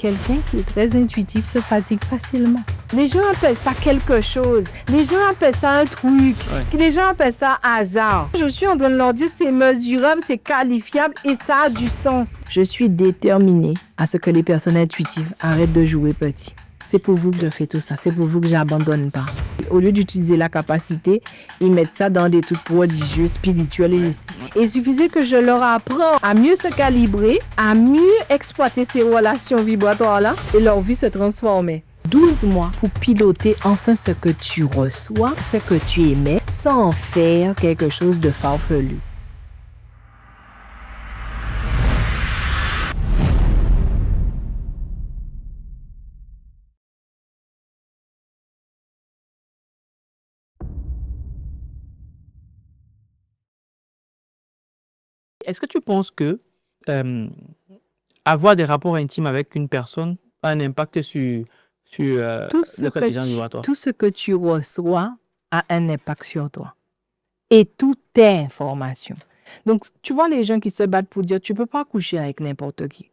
Quelqu'un qui est très intuitif se fatigue facilement. Les gens appellent ça quelque chose. Les gens appellent ça un truc. Les gens appellent ça hasard. Je suis en train de leur dire c'est mesurable, c'est qualifiable et ça a du sens. Je suis déterminée à ce que les personnes intuitives arrêtent de jouer petit. C'est pour vous que je fais tout ça. C'est pour vous que j'abandonne pas. Au lieu d'utiliser la capacité, ils mettent ça dans des trucs prodigieux, spirituels et mystiques. Et il suffisait que je leur apprends à mieux se calibrer, à mieux exploiter ces relations vibratoires-là et leur vie se transformait. 12 mois pour piloter enfin ce que tu reçois, ce que tu émets, sans en faire quelque chose de farfelu. Est-ce que tu penses que avoir des rapports intimes avec une personne a un impact sur le quotidien vibratoire? Tout ce que tu reçois a un impact sur toi. Et tout est information. Donc, tu vois les gens qui se battent pour dire tu ne peux pas coucher avec n'importe qui.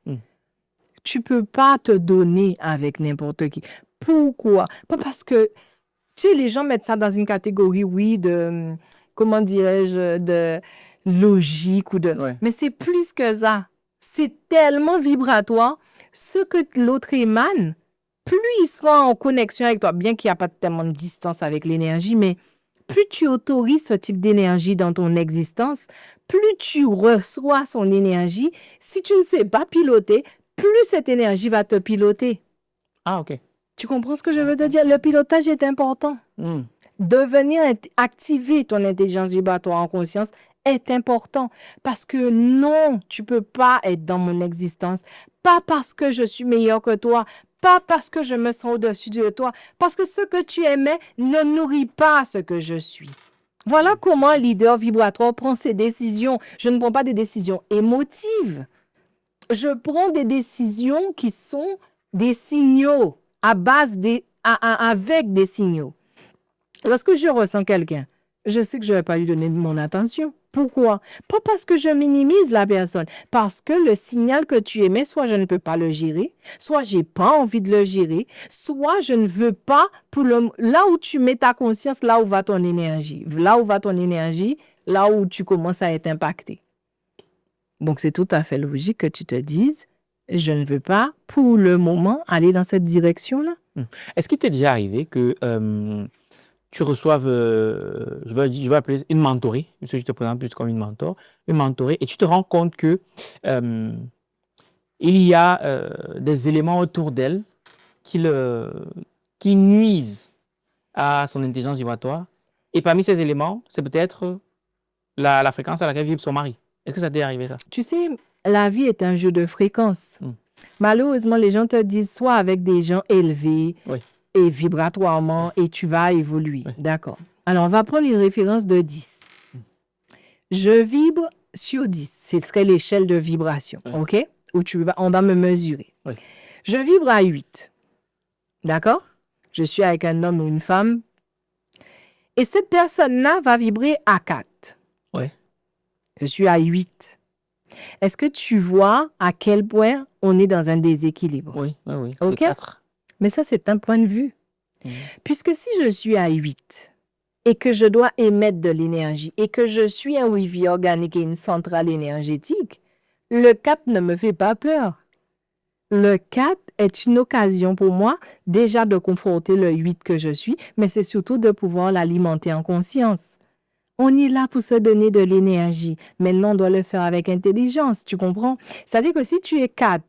Tu ne peux pas te donner avec n'importe qui. Pourquoi? Pas parce que, tu sais, les gens mettent ça dans une catégorie, oui, de, comment dirais-je, de logique ou de... Mais c'est plus que ça. C'est tellement vibratoire. Ce que l'autre émane, plus il sera en connexion avec toi, bien qu'il n'y a pas tellement de distance avec l'énergie, mais plus tu autorises ce type d'énergie dans ton existence, plus tu reçois son énergie. Si tu ne sais pas piloter, plus cette énergie va te piloter. Ah, ok. Tu comprends ce que je veux te dire? Le pilotage est important. Devenir activer ton intelligence vibratoire en conscience est important. Parce que non, tu ne peux pas être dans mon existence. Pas parce que je suis meilleur que toi. Pas parce que je me sens au-dessus de toi. Parce que ce que tu aimais ne nourrit pas ce que je suis. Voilà comment un leader vibratoire prend ses décisions. Je ne prends pas des décisions émotives. Je prends des décisions qui sont des signaux, avec des signaux. Lorsque je ressens quelqu'un, je sais que je ne vais pas lui donner mon attention. Pourquoi? Pas parce que je minimise la personne, parce que le signal que tu émets, soit je ne peux pas le gérer, soit je n'ai pas envie de le gérer, soit je ne veux pas, là où tu mets ta conscience, là où va ton énergie. Là où va ton énergie, là où tu commences à être impacté. Donc, c'est tout à fait logique que tu te dises, je ne veux pas, pour le moment, aller dans cette direction-là. Est-ce qu'il t'est déjà arrivé que tu reçoives, je vais appeler une mentorée, parce que je te présente plus comme une mentorée, et tu te rends compte que il y a des éléments autour d'elle qui nuisent à son intelligence vibratoire, et parmi ces éléments, c'est peut-être la fréquence à laquelle vibre son mari. Est-ce que ça t'est arrivé, ça? Tu sais, la vie est un jeu de fréquences. Malheureusement, les gens te disent soit avec des gens élevés et vibratoirement et tu vas évoluer. D'accord. Alors, on va prendre une référence de 10. Je vibre sur 10. Ce serait l'échelle de vibration, OK? Où on va me mesurer. Je vibre à 8. D'accord? Je suis avec un homme ou une femme. Et cette personne-là va vibrer à 4. Je suis à 8. Est-ce que tu vois à quel point on est dans un déséquilibre? Oui. OK? Mais ça, c'est un point de vue. Puisque si je suis à 8 et que je dois émettre de l'énergie et que je suis un Wi-Fi organique et une centrale énergétique, le 4 ne me fait pas peur. Le 4 est une occasion pour moi déjà de conforter le 8 que je suis, mais c'est surtout de pouvoir l'alimenter en conscience. On est là pour se donner de l'énergie. Maintenant, on doit le faire avec intelligence, tu comprends? C'est-à-dire que si tu es 4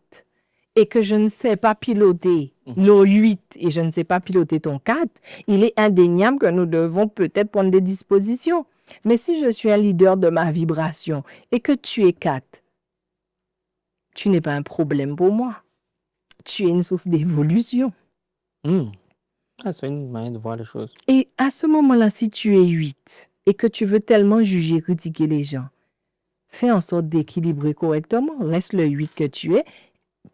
et que je ne sais pas piloter le 8 et je ne sais pas piloter ton 4, il est indéniable que nous devons peut-être prendre des dispositions. Mais si je suis un leader de ma vibration et que tu es 4, tu n'es pas un problème pour moi. Tu es une source d'évolution. C'est une manière de voir les choses. Et à ce moment-là, si tu es 8 et que tu veux tellement juger, critiquer les gens, fais en sorte d'équilibrer correctement. Reste le 8 que tu es,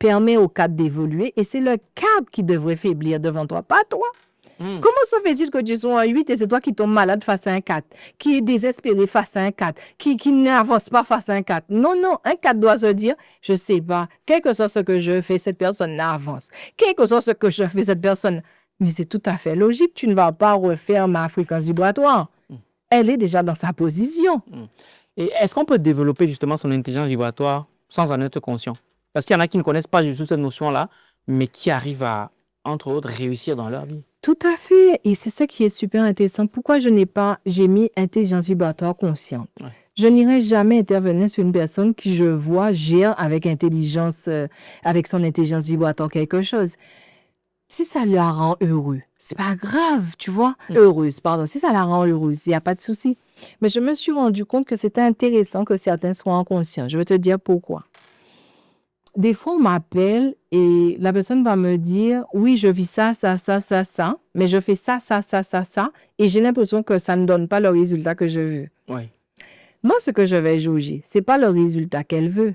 permets au 4 d'évoluer et c'est le 4 qui devrait faiblir devant toi, pas toi. Comment se fait-il que tu sois un 8 et c'est toi qui tombes malade face à un 4, qui est désespéré face à un 4, qui n'avance pas face à un 4? Non, non, un 4 doit se dire, je sais pas, quel que soit ce que je fais, cette personne n'avance. Quel que soit ce que je fais, cette personne... Mais c'est tout à fait logique, tu ne vas pas refaire ma fréquence vibratoire. Elle est déjà dans sa position. Et est-ce qu'on peut développer justement son intelligence vibratoire sans en être conscient? Parce qu'il y en a qui ne connaissent pas du tout cette notion-là, mais qui arrivent à, entre autres, réussir dans leur vie. Tout à fait. Et c'est ça qui est super intéressant. Pourquoi j'ai mis intelligence vibratoire consciente? Ouais. Je n'irai jamais intervenir sur une personne qui, je vois, gère avec intelligence, avec son intelligence vibratoire quelque chose. Si ça la rend heureux, c'est pas grave, tu vois. Heureuse, pardon. Si ça la rend heureuse, il n'y a pas de souci. Mais je me suis rendu compte que c'était intéressant que certains soient en conscience. Je vais te dire pourquoi. Des fois, on m'appelle et la personne va me dire, oui, je vis ça, mais je fais ça, et j'ai l'impression que ça ne donne pas le résultat que je veux. Oui. Moi, ce que je vais jauger, c'est pas le résultat qu'elle veut.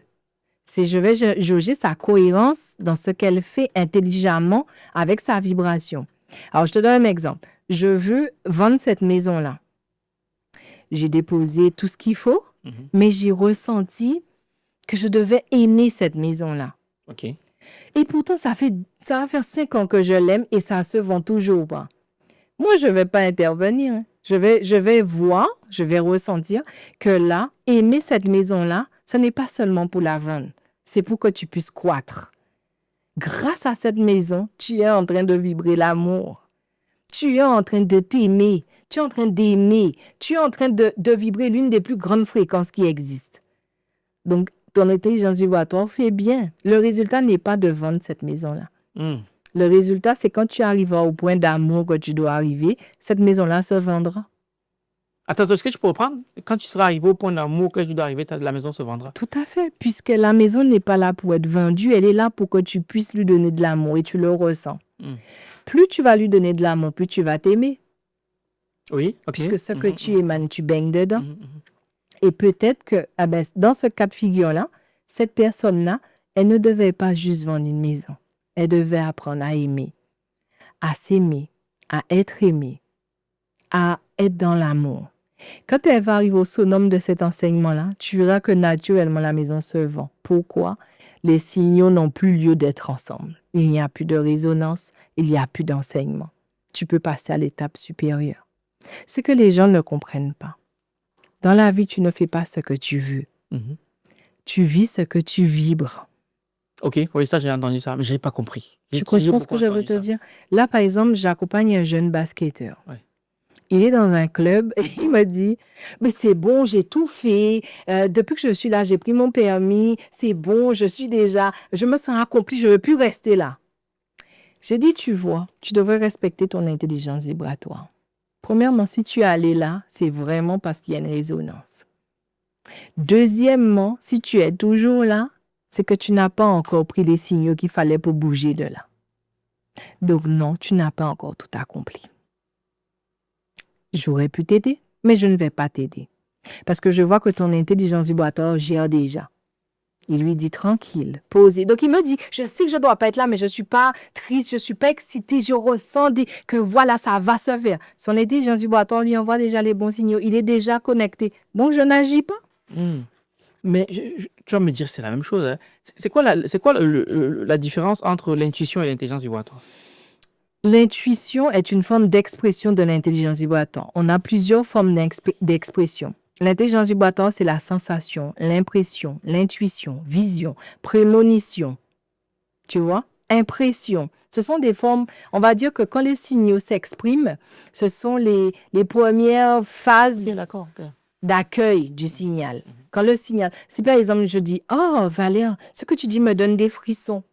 C'est je vais jauger sa cohérence dans ce qu'elle fait intelligemment avec sa vibration. Alors, je te donne un exemple. Je veux vendre cette maison-là. J'ai déposé tout ce qu'il faut, mais j'ai ressenti que je devais aimer cette maison-là. OK. Et pourtant, ça va faire 5 ans que je l'aime et ça se vend toujours pas. Moi, je ne vais pas intervenir. Hein. Je vais voir, je vais ressentir que là, aimer cette maison-là, ce n'est pas seulement pour la vendre. C'est pour que tu puisses croître. Grâce à cette maison, tu es en train de vibrer l'amour. Tu es en train de t'aimer. Tu es en train d'aimer. Tu es en train de vibrer l'une des plus grandes fréquences qui existent. Donc, ton intelligence vibratoire fait bien. Le résultat n'est pas de vendre cette maison-là. Le résultat, c'est quand tu arriveras au point d'amour que tu dois arriver, cette maison-là se vendra. Attends, est-ce que je peux reprendre? Quand tu seras arrivé au point d'amour que tu dois arriver, la maison se vendra. Tout à fait, puisque la maison n'est pas là pour être vendue, elle est là pour que tu puisses lui donner de l'amour et tu le ressens. Plus tu vas lui donner de l'amour, plus tu vas t'aimer. Oui, OK. Puisque ce que tu émanes, tu baignes dedans. Et peut-être que dans ce cas de figure-là, cette personne-là, elle ne devait pas juste vendre une maison. Elle devait apprendre à aimer, à s'aimer, à être aimée, à être dans l'amour. Quand elle va arriver au summum de cet enseignement-là, tu verras que naturellement la maison se vend. Pourquoi? Les signaux n'ont plus lieu d'être ensemble. Il n'y a plus de résonance, il n'y a plus d'enseignement. Tu peux passer à l'étape supérieure. Ce que les gens ne comprennent pas. Dans la vie, tu ne fais pas ce que tu veux. Tu vis ce que tu vibres. OK, oui, ça, j'ai entendu ça, mais je n'ai pas compris. Tu comprends ce que je veux te dire? Là, par exemple, j'accompagne un jeune basketteur. Ouais. Il est dans un club et il m'a dit, mais c'est bon, j'ai tout fait. Depuis que je suis là, j'ai pris mon permis. C'est bon, je me sens accompli, je ne veux plus rester là. J'ai dit, tu vois, tu devrais respecter ton intelligence vibratoire. Premièrement, si tu es allé là, c'est vraiment parce qu'il y a une résonance. Deuxièmement, si tu es toujours là, c'est que tu n'as pas encore pris les signaux qu'il fallait pour bouger de là. Donc non, tu n'as pas encore tout accompli. J'aurais pu t'aider, mais je ne vais pas t'aider. Parce que je vois que ton intelligence vibratoire gère déjà. Il lui dit tranquille, posé. Donc il me dit, je sais que je ne dois pas être là, mais je ne suis pas triste, je ne suis pas excitée, je ressens que voilà, ça va se faire. Son intelligence vibratoire lui envoie déjà les bons signaux, il est déjà connecté. Donc je n'agis pas. Mais tu vas me dire, c'est la même chose. Hein. C'est quoi la différence entre l'intuition et l'intelligence vibratoire? L'intuition est une forme d'expression de l'intelligence vibratoire. On a plusieurs formes d'expression. L'intelligence vibratoire, c'est la sensation, l'impression, l'intuition, vision, prémonition. Tu vois? Impression. Ce sont des formes, on va dire que quand les signaux s'expriment, ce sont les premières phases d'accueil du signal. Quand le signal, si par exemple je dis, oh Valère, ce que tu dis me donne des frissons.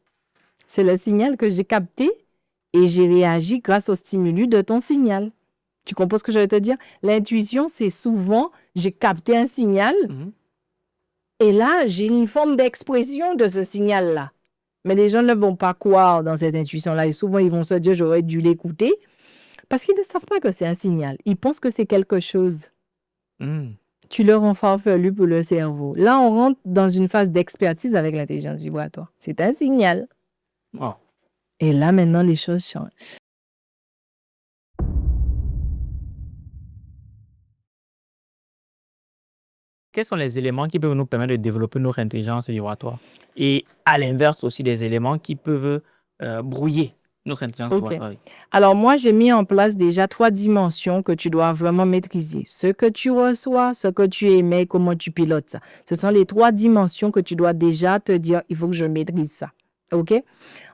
C'est le signal que j'ai capté et j'ai réagi grâce au stimulus de ton signal. Tu comprends ce que je veux te dire? L'intuition, c'est souvent, j'ai capté un signal et là, j'ai une forme d'expression de ce signal-là. Mais les gens ne vont pas croire dans cette intuition-là et souvent, ils vont se dire, j'aurais dû l'écouter parce qu'ils ne savent pas que c'est un signal. Ils pensent que c'est quelque chose. Tu leur rends farfelu pour le cerveau. Là, on rentre dans une phase d'expertise avec l'intelligence vibratoire. C'est un signal. Oh. Et là, maintenant, les choses changent. quels sont les éléments qui peuvent nous permettre de développer notre intelligence vibratoire? Et à l'inverse aussi, des éléments qui peuvent brouiller notre intelligence Ok. vibratoire. Oui. Alors moi, j'ai mis en place déjà 3 dimensions que tu dois vraiment maîtriser. Ce que tu reçois, ce que tu émets, comment tu pilotes ça. Ce sont les 3 dimensions que tu dois déjà te dire, il faut que je maîtrise ça. OK?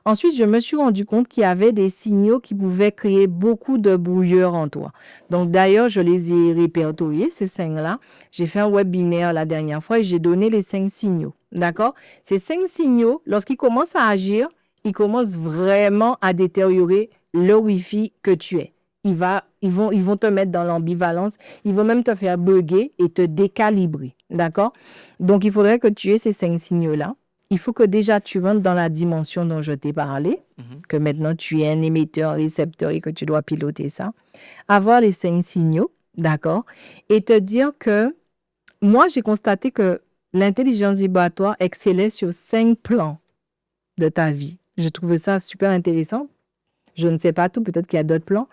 Ensuite, je me suis rendu compte qu'il y avait des signaux qui pouvaient créer beaucoup de brouilleur en toi. Donc d'ailleurs, je les ai répertoriés, ces 5-là. J'ai fait un webinaire la dernière fois et j'ai donné les 5 signaux. D'accord? Ces 5 signaux, lorsqu'ils commencent à agir, ils commencent vraiment à détériorer le Wi-Fi que tu es. Ils vont te mettre dans l'ambivalence. Ils vont même te faire bugger et te décalibrer. D'accord? Donc, il faudrait que tu aies ces 5 signaux-là. Il faut que déjà tu rentres dans la dimension dont je t'ai parlé, que maintenant tu es un émetteur, un récepteur et que tu dois piloter ça. Avoir les 5 signaux, d'accord? Et te dire que moi, j'ai constaté que l'intelligence vibratoire excellait sur 5 plans de ta vie. Je trouvais ça super intéressant. Je ne sais pas tout, peut-être qu'il y a d'autres plans.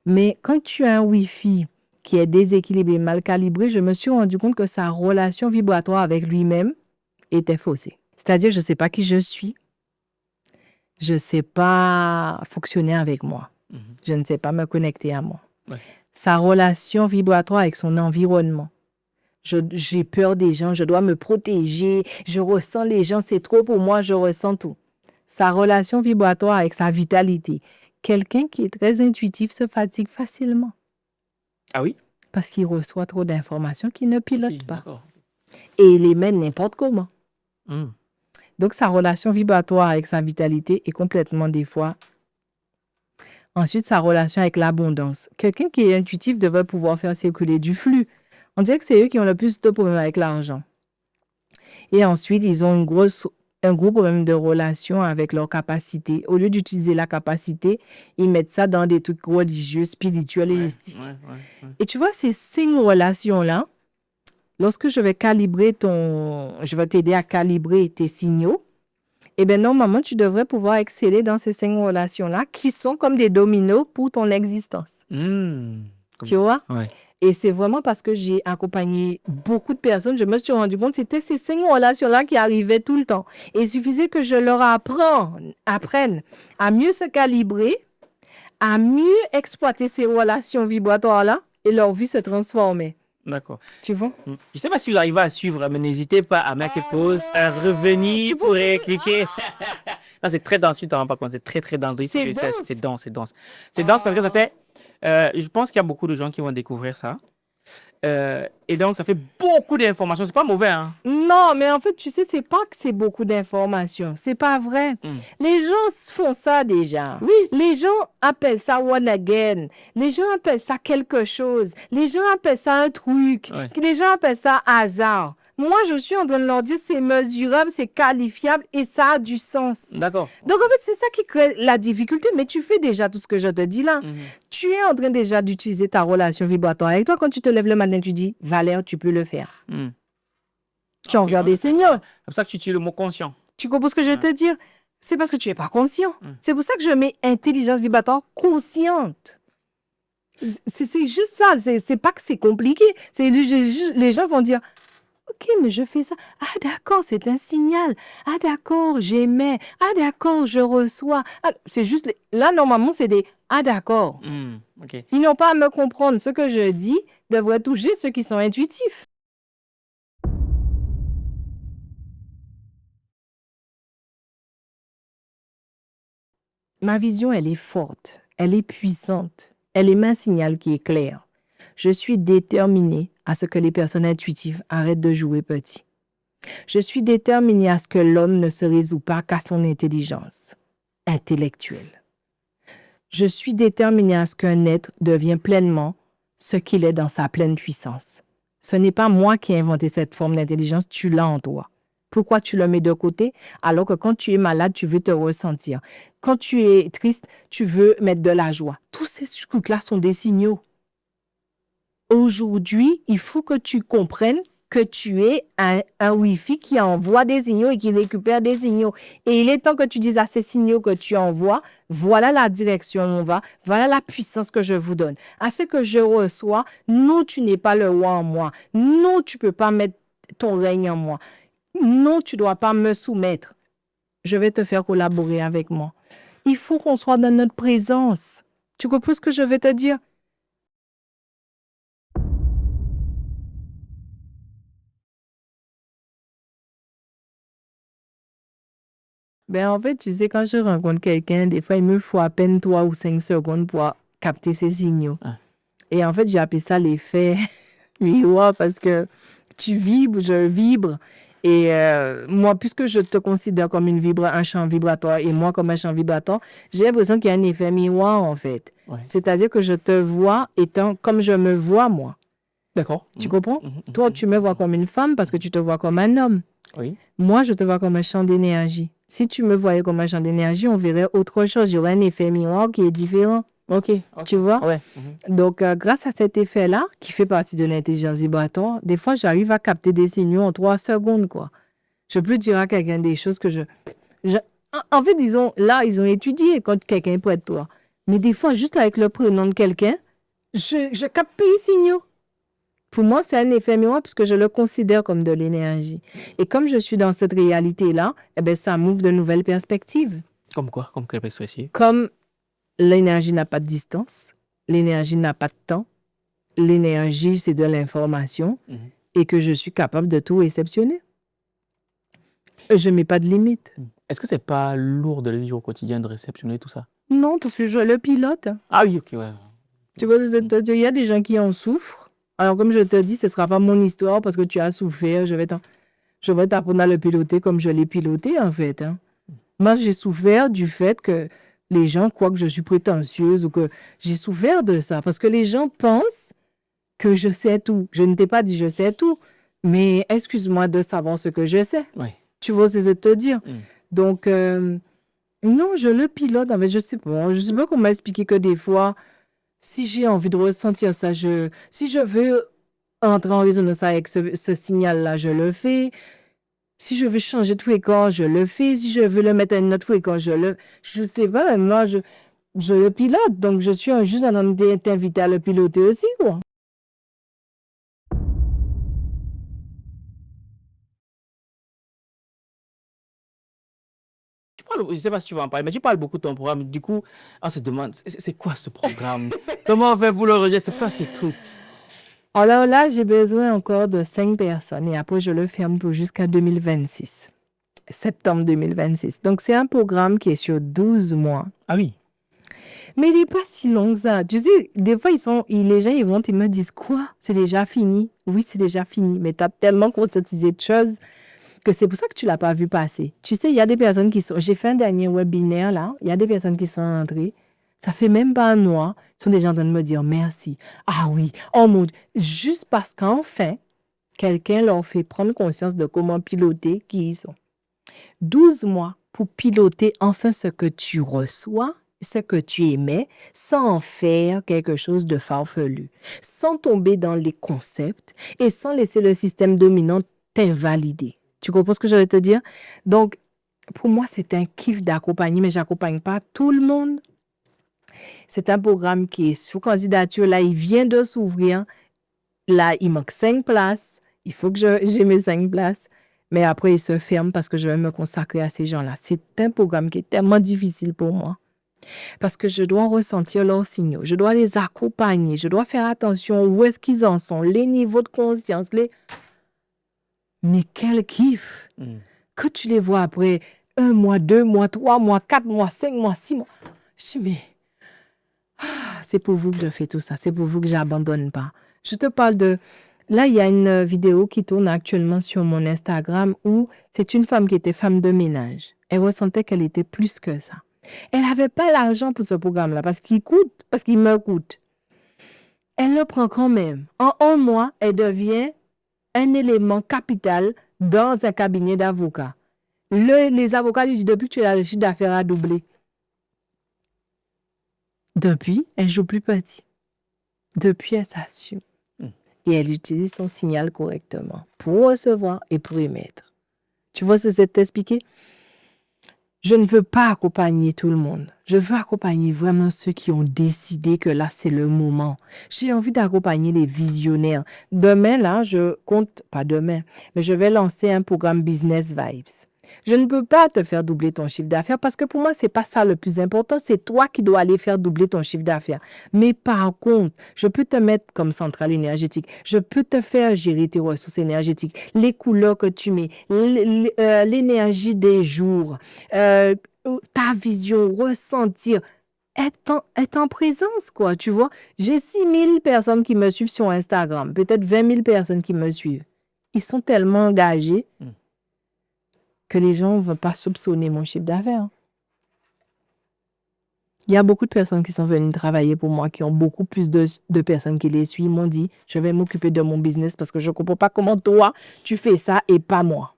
Mais quand tu as un Wi-Fi qui est déséquilibré, mal calibré, je me suis rendu compte que sa relation vibratoire avec lui-même était faussée. C'est-à-dire, je ne sais pas qui je suis. Je ne sais pas fonctionner avec moi. Je ne sais pas me connecter à moi. Ouais. Sa relation vibratoire avec son environnement. J'ai peur des gens, je dois me protéger, je ressens les gens, c'est trop pour moi, je ressens tout. Sa relation vibratoire avec sa vitalité. Quelqu'un qui est très intuitif se fatigue facilement. Ah oui? Parce qu'il reçoit trop d'informations qu'il ne pilote Oui, pas. d'accord. Et il les mène n'importe comment. Hmm. Donc, sa relation vibratoire avec sa vitalité est complètement des fois. Ensuite, sa relation avec l'abondance. Quelqu'un qui est intuitif devrait pouvoir faire circuler du flux. On dirait que c'est eux qui ont le plus de problèmes avec l'argent. Et ensuite, ils ont un gros problème de relation avec leur capacité. Au lieu d'utiliser la capacité, ils mettent ça dans des trucs religieux, spirituels et mystiques. Ouais. Et tu vois, ces 5 relations-là, lorsque je vais t'aider à calibrer tes signaux, eh bien, normalement, tu devrais pouvoir exceller dans ces 5 relations-là qui sont comme des dominos pour ton existence. Tu vois? Ouais. Et c'est vraiment parce que j'ai accompagné beaucoup de personnes, je me suis rendu compte que c'était ces 5 relations-là qui arrivaient tout le temps. Et il suffisait que je leur apprenne à mieux se calibrer, à mieux exploiter ces relations vibratoires-là et leur vie se transformait. D'accord. Tu vois? Je ne sais pas si vous arrivez à suivre, mais n'hésitez pas à mettre pause, à revenir pour cliquer. Non, c'est très dense, tu ne t'en rends pas compte. C'est très, très dense. C'est dense. C'est dense, c'est dense. C'est dense parce que ça fait... je pense qu'il y a beaucoup de gens qui vont découvrir ça. Et donc, ça fait beaucoup d'informations. C'est pas mauvais, hein? Non, mais en fait, tu sais, c'est pas que c'est beaucoup d'informations. C'est pas vrai. Les gens font ça déjà. Oui. Les gens appellent ça one again. Les gens appellent ça quelque chose. Les gens appellent ça un truc. Ouais. Les gens appellent ça hasard. Moi, je suis en train de leur dire c'est mesurable, c'est qualifiable et ça a du sens. D'accord. Donc, en fait, c'est ça qui crée la difficulté, mais tu fais déjà tout ce que je te dis là. Tu es en train déjà d'utiliser ta relation vibratoire avec toi. Quand tu te lèves le matin, tu dis, Valère, tu peux le faire. Tu envoies des signaux. C'est pour ça que tu utilises le mot conscient. Tu comprends ce que je veux te dire? C'est parce que tu n'es pas conscient. C'est pour ça que je mets intelligence vibratoire consciente. C'est juste ça. C'est pas que c'est compliqué. Les gens vont dire, OK, mais je fais ça. Ah, d'accord, c'est un signal. Ah, d'accord, j'émets. Ah, d'accord, je reçois. Ah, c'est juste... Là, normalement, c'est des... Ah, d'accord. OK. Ils n'ont pas à me comprendre. Ce que je dis devrait toucher ceux qui sont intuitifs. Ma vision, elle est forte. Elle est puissante. Elle émet un signal qui est clair. Je suis déterminée à ce que les personnes intuitives arrêtent de jouer petit. Je suis déterminée à ce que l'homme ne se résout pas qu'à son intelligence intellectuelle. Je suis déterminée à ce qu'un être devienne pleinement ce qu'il est dans sa pleine puissance. Ce n'est pas moi qui ai inventé cette forme d'intelligence, tu l'as en toi. Pourquoi tu le mets de côté alors que quand tu es malade, tu veux te ressentir. Quand tu es triste, tu veux mettre de la joie. Tous ces trucs-là sont des signaux. Aujourd'hui, il faut que tu comprennes que tu es un Wi-Fi qui envoie des signaux et qui récupère des signaux. Et il est temps que tu dises à ces signaux que tu envoies, voilà la direction où on va, voilà la puissance que je vous donne. À ce que je reçois, non, tu n'es pas le roi en moi. Non, tu ne peux pas mettre ton règne en moi. Non, tu ne dois pas me soumettre. Je vais te faire collaborer avec moi. Il faut qu'on soit dans notre présence. Tu comprends ce que je vais te dire? Ben, en fait, tu sais, quand je rencontre quelqu'un, des fois, il me faut à peine 3 ou 5 secondes pour capter ses signaux. Ah. Et en fait, j'ai appelé ça l'effet miroir parce que tu vibres, je vibre. Et moi, puisque je te considère comme un champ vibratoire et moi comme un champ vibratoire, j'ai l'impression qu'il y a un effet miroir, en fait. Ouais. C'est-à-dire que je te vois étant comme je me vois, moi. D'accord. Tu comprends? Toi, tu me vois comme une femme parce que tu te vois comme un homme. Oui. Moi, je te vois comme un champ d'énergie. Si tu me voyais comme un champ d'énergie, on verrait autre chose. Il y aurait un effet miroir qui est différent. OK. Tu vois? Ouais. Donc, grâce à cet effet-là, qui fait partie de l'intelligence vibratoire, des fois, j'arrive à capter des signaux en 3 secondes, quoi. Je peux dire à quelqu'un des choses que En fait, disons, là, ils ont étudié quand quelqu'un est près de toi. Mais des fois, juste avec le prénom de quelqu'un, je capte les signaux. Pour moi, c'est un effet miroir puisque je le considère comme de l'énergie. Et comme je suis dans cette réalité-là, eh ben, ça m'ouvre de nouvelles perspectives. Comme quoi? Comme quelle perspective? Comme l'énergie n'a pas de distance, l'énergie n'a pas de temps, l'énergie, c'est de l'information et que je suis capable de tout réceptionner. Je ne mets pas de limite. Est-ce que c'est pas lourd de le vivre au quotidien, de réceptionner tout ça? Non, parce que je le pilote. Ah oui, OK, ouais. Tu vois, il y a des gens qui en souffrent. Alors, comme je te dis, ce ne sera pas mon histoire parce que tu as souffert. Je vais t'apprendre à le piloter comme je l'ai piloté, en fait. Hein. Moi, j'ai souffert du fait que les gens croient que je suis prétentieuse ou que j'ai souffert de ça. Parce que les gens pensent que je sais tout. Je ne t'ai pas dit je sais tout. Mais excuse-moi de savoir ce que je sais. Ouais. Tu vois ce que je veux te dire. Donc, non, je le pilote. En fait, je sais pas comment expliquer que des fois, si j'ai envie de ressentir ça, si je veux entrer en résonance avec ce signal-là, je le fais. Si je veux changer de fréquence, je le fais. Si je veux le mettre à une autre fréquence, je sais pas, moi, je le pilote. Donc, je suis juste en train de t'inviter à le piloter aussi, quoi. Je ne sais pas si tu vas en parler, mais tu parles beaucoup de ton programme. Du coup, on se demande, c'est quoi ce programme? Comment on fait pour le rejet? C'est quoi ces trucs? Alors là, j'ai besoin encore de 5 personnes et après, je le ferme pour jusqu'à 2026. Septembre 2026. Donc, c'est un programme qui est sur 12 mois. Ah oui. Mais il n'est pas si long que ça. Tu sais, des fois, les gens, ils vont, ils me disent, quoi? C'est déjà fini? Oui, c'est déjà fini. Mais tu as tellement conscientisé de choses que c'est pour ça que tu ne l'as pas vu passer. Tu sais, il y a des personnes qui sont... J'ai fait un dernier webinaire, là. Il y a des personnes qui sont entrées. Ça fait même pas un mois. Ils sont déjà en train de me dire merci. Ah oui, oh mon Dieu. Juste parce qu'enfin, quelqu'un leur fait prendre conscience de comment piloter qui ils sont. 12 mois pour piloter enfin ce que tu reçois, ce que tu émets, sans en faire quelque chose de farfelu, sans tomber dans les concepts et sans laisser le système dominant t'invalider. Tu comprends ce que je veux te dire? Donc, pour moi, c'est un kiff d'accompagner, mais je n'accompagne pas tout le monde. C'est un programme qui est sous candidature. Là, il vient de s'ouvrir. Là, il manque 5 places. Il faut que j'ai mes 5 places. Mais après, il se ferme parce que je vais me consacrer à ces gens-là. C'est un programme qui est tellement difficile pour moi. Parce que je dois ressentir leurs signaux. Je dois les accompagner. Je dois faire attention où est-ce qu'ils en sont, les niveaux de conscience. Mais quel kiff! Que tu les vois après 1 mois, 2 mois, 3 mois, 4 mois, 5 mois, 6 mois. Je dis, mais c'est pour vous que je fais tout ça. C'est pour vous que je n'abandonne pas. Je te parle de... Là, il y a une vidéo qui tourne actuellement sur mon Instagram où c'est une femme qui était femme de ménage. Elle ressentait qu'elle était plus que ça. Elle n'avait pas l'argent pour ce programme-là parce qu'il me coûte. Elle le prend quand même. En 1 mois, elle devient un élément capital dans un cabinet d'avocats. Les avocats lui disent, depuis que tu es là, le chiffre d'affaires a doublé. Depuis, elle joue plus petit. Depuis, elle s'assume. Et elle utilise son signal correctement pour recevoir et pour émettre. Tu vois ce que c'est t'expliquer? Je ne veux pas accompagner tout le monde. Je veux accompagner vraiment ceux qui ont décidé que là, c'est le moment. J'ai envie d'accompagner les visionnaires. Demain, là, je compte, pas demain, mais je vais lancer un programme Business Vibes. Je ne peux pas te faire doubler ton chiffre d'affaires parce que pour moi, c'est pas ça le plus important. C'est toi qui dois aller faire doubler ton chiffre d'affaires. Mais par contre, je peux te mettre comme centrale énergétique. Je peux te faire gérer tes ressources énergétiques, les couleurs que tu mets, l'énergie des jours, euh, ta vision, ressentir. Être en présence, quoi, tu vois. J'ai 6 000 personnes qui me suivent sur Instagram, peut-être 20 000 personnes qui me suivent. Ils sont tellement engagés que les gens ne vont pas soupçonner mon chiffre d'affaires. Il y a beaucoup de personnes qui sont venues travailler pour moi, qui ont beaucoup plus de personnes qui les suivent, m'ont dit, je vais m'occuper de mon business parce que je ne comprends pas comment toi, tu fais ça et pas moi.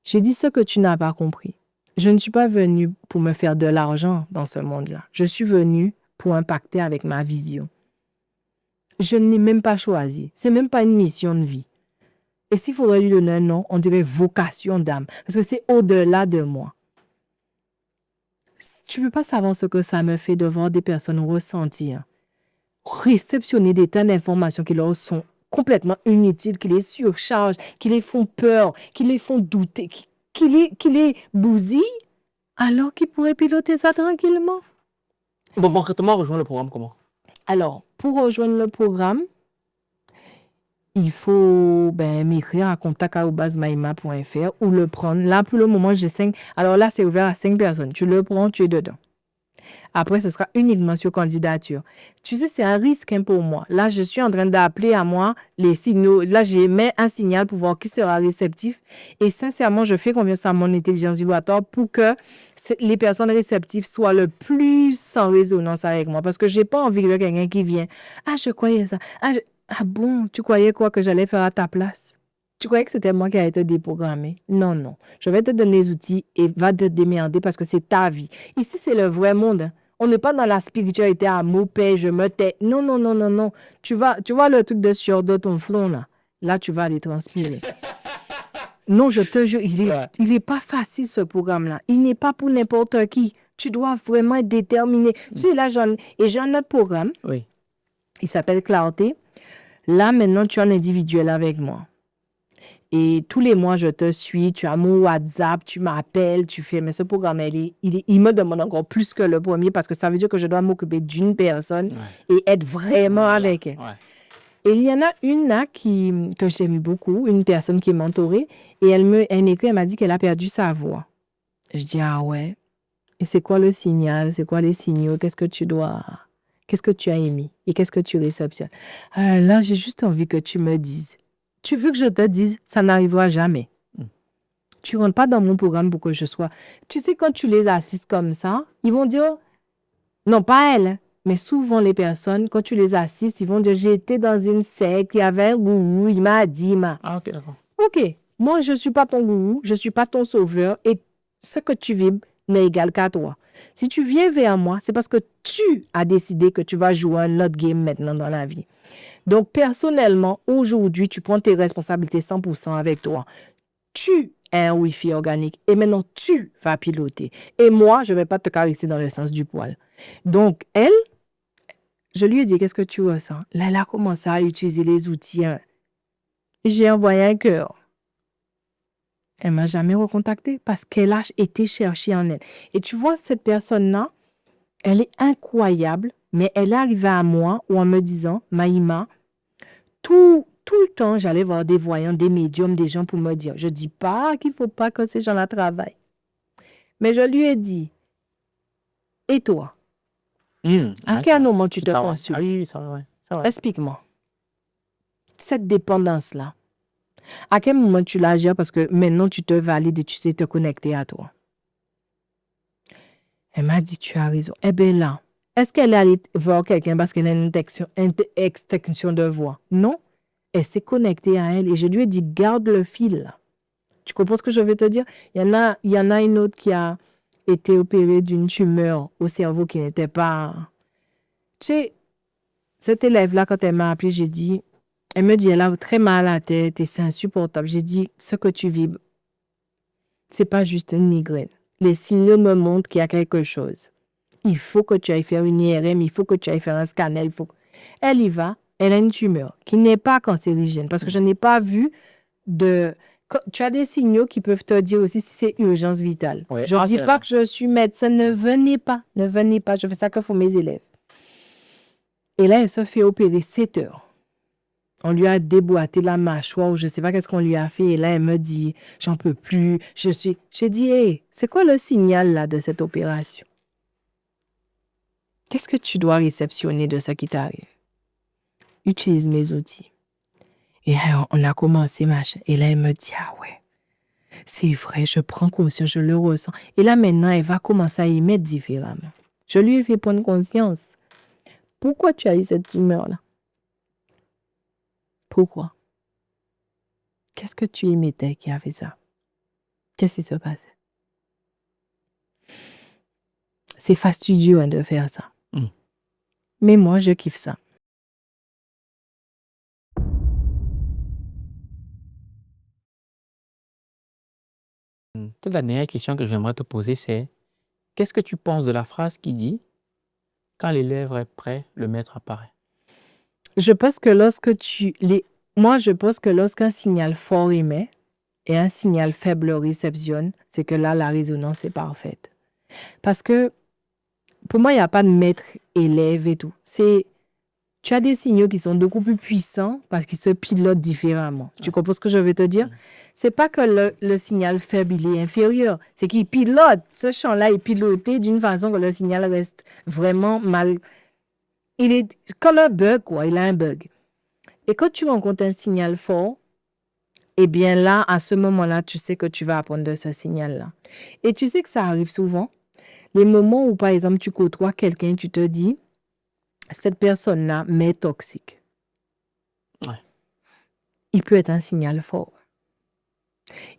J'ai dit ce que tu n'as pas compris. Je ne suis pas venue pour me faire de l'argent dans ce monde-là. Je suis venue pour impacter avec ma vision. Je n'ai même pas choisi. Ce n'est même pas une mission de vie. Et s'il faudrait lui donner un nom, on dirait vocation d'âme. Parce que c'est au-delà de moi. Tu ne peux pas savoir ce que ça me fait de voir des personnes ressentir, réceptionner des tas d'informations qui leur sont complètement inutiles, qui les surchargent, qui les font peur, qui les font douter, qui les bousillent, alors qu'ils pourraient piloter ça tranquillement. Bon, concrètement, rejoindre le programme comment? Alors, pour rejoindre le programme, il faut m'écrire à contact@maima.fr ou le prendre. Là, pour le moment, j'ai 5. Alors là, c'est ouvert à 5 personnes. Tu le prends, tu es dedans. Après, ce sera uniquement sur candidature. Tu sais, c'est un risque pour moi. Là, je suis en train d'appeler à moi les signaux. Là, j'émets un signal pour voir qui sera réceptif. Et sincèrement, je fais confiance à mon intelligence vibratoire pour que les personnes réceptives soient le plus en résonance avec moi. Parce que je n'ai pas envie de quelqu'un qui vient. Ah, je croyais ça. Ah bon, tu croyais quoi que j'allais faire à ta place? Tu croyais que c'était moi qui allais te déprogrammer? Non, non. Je vais te donner les outils et va te démerder parce que c'est ta vie. Ici, c'est le vrai monde. On n'est pas dans la spiritualité à mot, paix, je me tais. Non, non, non, non, non. Tu vois le truc de sueur de ton front, là. Là, tu vas aller transpirer. Non, je te jure, il est pas facile, ce programme-là. Il n'est pas pour n'importe qui. Tu dois vraiment être déterminé. Tu sais, là, j'ai un autre programme. Oui. Il s'appelle Clarté. Là, maintenant, tu es en individuel avec moi. Et tous les mois, je te suis, tu as mon WhatsApp, tu m'appelles, tu fais, mais ce programme, il me demande encore plus que le premier parce que ça veut dire que je dois m'occuper d'une personne et être vraiment avec elle. Et il y en a une là que j'aime beaucoup, une personne qui est mentorée, et elle m'a dit qu'elle a perdu sa voix. Je dis, ah ouais. Et c'est quoi le signal? C'est quoi les signaux? Qu'est-ce que tu as émis? Et qu'est-ce que tu réceptionnes? Là, j'ai juste envie que tu me dises. Tu veux que je te dise, ça n'arrivera jamais. Tu ne rentres pas dans mon programme pour que je sois... Tu sais, quand tu les assistes comme ça, ils vont dire... Non, pas elle, mais souvent les personnes, quand tu les assistes, ils vont dire, j'étais dans une secte, il y avait un gourou, il m'a dit, Ah, ok, d'accord. Ok, moi, je ne suis pas ton gourou, je ne suis pas ton sauveur, et ce que tu vibres n'est égal qu'à toi. Si tu viens vers moi, c'est parce que tu as décidé que tu vas jouer un autre game maintenant dans la vie. Donc, personnellement, aujourd'hui, tu prends tes responsabilités 100% avec toi. Tu es un Wi-Fi organique et maintenant, tu vas piloter. Et moi, je ne vais pas te caresser dans le sens du poil. Donc, elle, je lui ai dit, qu'est-ce que tu ressens? Là, elle a commencé à utiliser les outils. J'ai envoyé un cœur. Elle ne m'a jamais recontacté parce qu'elle a été chercher en elle. Et tu vois, cette personne-là, elle est incroyable, mais elle est arrivée à moi en me disant, Maïma, tout le temps, j'allais voir des voyants, des médiums, des gens pour me dire, je ne dis pas qu'il ne faut pas que ces gens-là travaillent. Mais je lui ai dit, et toi? À quel moment tu te consultes? Ah oui, ça va, ouais. Explique-moi. Cette dépendance-là, à quel moment tu la gères parce que maintenant tu te valides et tu sais te connecter à toi? Elle m'a dit, tu as raison. Eh bien là, est-ce qu'elle est allée voir quelqu'un parce qu'elle a une extinction de voix? Non. Elle s'est connectée à elle et je lui ai dit, garde le fil. Tu comprends ce que je veux te dire? Il y en a une autre qui a été opérée d'une tumeur au cerveau qui n'était pas... Tu sais, cette élève-là, quand elle m'a appelée, j'ai dit, elle me dit, elle a très mal à la tête et c'est insupportable. J'ai dit, ce que tu vibres, c'est pas juste une migraine. les signaux me montrent qu'il y a quelque chose. Il faut que tu ailles faire une IRM, il faut que tu ailles faire un scanner. Elle y va, elle a une tumeur qui n'est pas cancérigène parce que je n'ai pas vu de... Tu as des signaux qui peuvent te dire aussi si c'est urgence vitale. Ouais. Je ne dis c'est pas que je suis médecin, ne venez pas, je fais ça que pour mes élèves. Et là, elle se fait opérer 7 heures. On lui a déboîté la mâchoire ou je ne sais pas qu'est-ce qu'on lui a fait. Et là, elle me dit, j'en peux plus. J'ai dit, hey, c'est quoi le signal là de cette opération? Qu'est-ce que tu dois réceptionner de ce qui t'arrive? Utilise mes outils. Et là, on a commencé, machin. Et là, elle me dit, ah ouais, c'est vrai, je prends conscience, je le ressens. Et là, maintenant, elle va commencer à y mettre différemment. Je lui ai fait prendre conscience. Pourquoi tu as eu cette tumeur-là? Pourquoi? Qu'est-ce que tu émettais qui a fait ça? Qu'est-ce qui se passait? C'est fastidieux de faire ça. Mais moi, je kiffe ça. Peut-être la dernière question que j'aimerais te poser, c'est qu'est-ce que tu penses de la phrase qui dit « Quand l'élève est prêt, le maître apparaît » Je pense que moi, je pense que lorsqu'un signal fort émet et un signal faible réceptionne, c'est que là, la résonance est parfaite. Parce que, pour moi, il n'y a pas de maître-élève et tout. Tu as des signaux qui sont beaucoup plus puissants parce qu'ils se pilotent différemment. Tu comprends ce que je veux te dire? C'est pas que le signal faible, il est inférieur. C'est qu'il pilote. Ce champ-là est piloté d'une façon que le signal reste vraiment mal... Il est comme un bug, quoi. Il a un bug. Et quand tu rencontres un signal fort, eh bien là, à ce moment-là, tu sais que tu vas apprendre de ce signal-là. Et tu sais que ça arrive souvent. Les moments où, par exemple, tu côtoies quelqu'un, tu te dis, cette personne-là m'est toxique. Ouais. Il peut être un signal fort.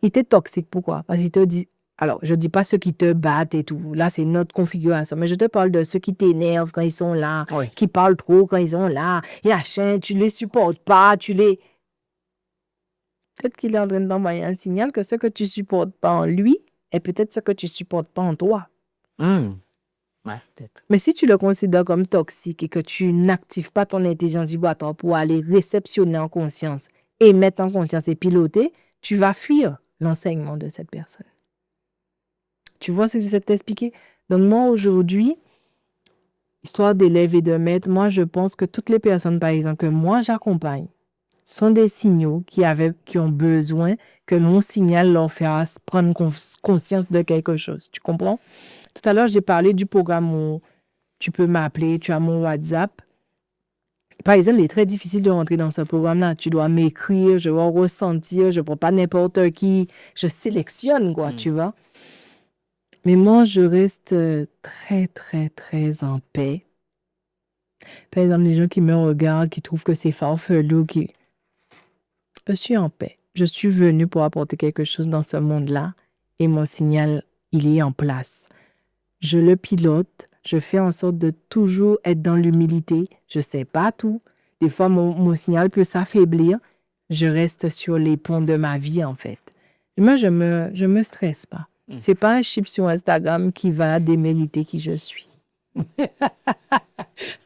Il t'est toxique, pourquoi? Parce qu'il te dit... Alors, je ne dis pas ceux qui te battent et tout. Là, c'est notre configuration. Mais je te parle de ceux qui t'énervent quand ils sont là, qui parlent trop quand ils sont là. Et machin, tu ne les supportes pas, Peut-être qu'il est en train d'envoyer un signal que ce que tu ne supportes pas en lui est peut-être ce que tu ne supportes pas en toi. Ouais, peut-être. Mais si tu le considères comme toxique et que tu n'actives pas ton intelligence vibratoire pour aller réceptionner en conscience et mettre en conscience et piloter, tu vas fuir l'enseignement de cette personne. Tu vois ce que j'essaie de t'expliquer? Donc moi, aujourd'hui, histoire d'élèves et de maîtres, moi, je pense que toutes les personnes, par exemple, que moi, j'accompagne, sont des signaux qui ont besoin que mon signal leur fasse prendre conscience de quelque chose. Tu comprends? Tout à l'heure, j'ai parlé du programme où tu peux m'appeler, tu as mon WhatsApp. Par exemple, il est très difficile de rentrer dans ce programme-là. Tu dois m'écrire, je dois ressentir, je ne prends pas n'importe qui. Je sélectionne, quoi, tu vois. Mais moi, je reste très, très, très en paix. Par exemple, les gens qui me regardent, qui trouvent que c'est farfelu, je suis en paix. Je suis venue pour apporter quelque chose dans ce monde-là et mon signal, il est en place. Je le pilote, je fais en sorte de toujours être dans l'humilité. Je ne sais pas tout. Des fois, mon signal peut s'affaiblir. Je reste sur les ponts de ma vie, en fait. Moi, je me stresse pas. C'est pas un chip sur Instagram qui va démériter qui je suis.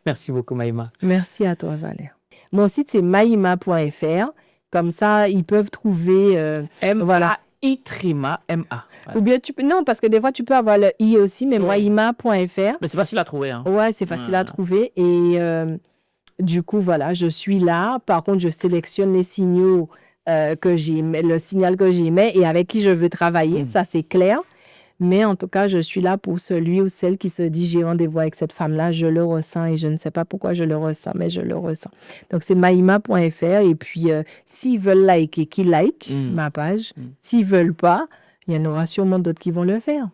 Merci beaucoup, Maïma. Merci à toi, Valère. Mon site, c'est maïma.fr. Comme ça, ils peuvent trouver... voilà. Itrima, M-A. Ou bien non, parce que des fois, tu peux avoir le I aussi, mais maïma.fr. Mais c'est facile à trouver. Hein. Ouais, c'est facile à trouver. Et du coup, voilà, je suis là. Par contre, je sélectionne les signaux que j'émets, le signal que j'émets et avec qui je veux travailler. Ça, c'est clair. Mais en tout cas, je suis là pour celui ou celle qui se dit j'ai rendez-vous avec cette femme-là. Je le ressens et je ne sais pas pourquoi je le ressens, mais je le ressens. Donc, c'est maïma.fr. Et puis, s'ils veulent liker, qu'ils like ma page. S'ils ne veulent pas, il y en aura sûrement d'autres qui vont le faire.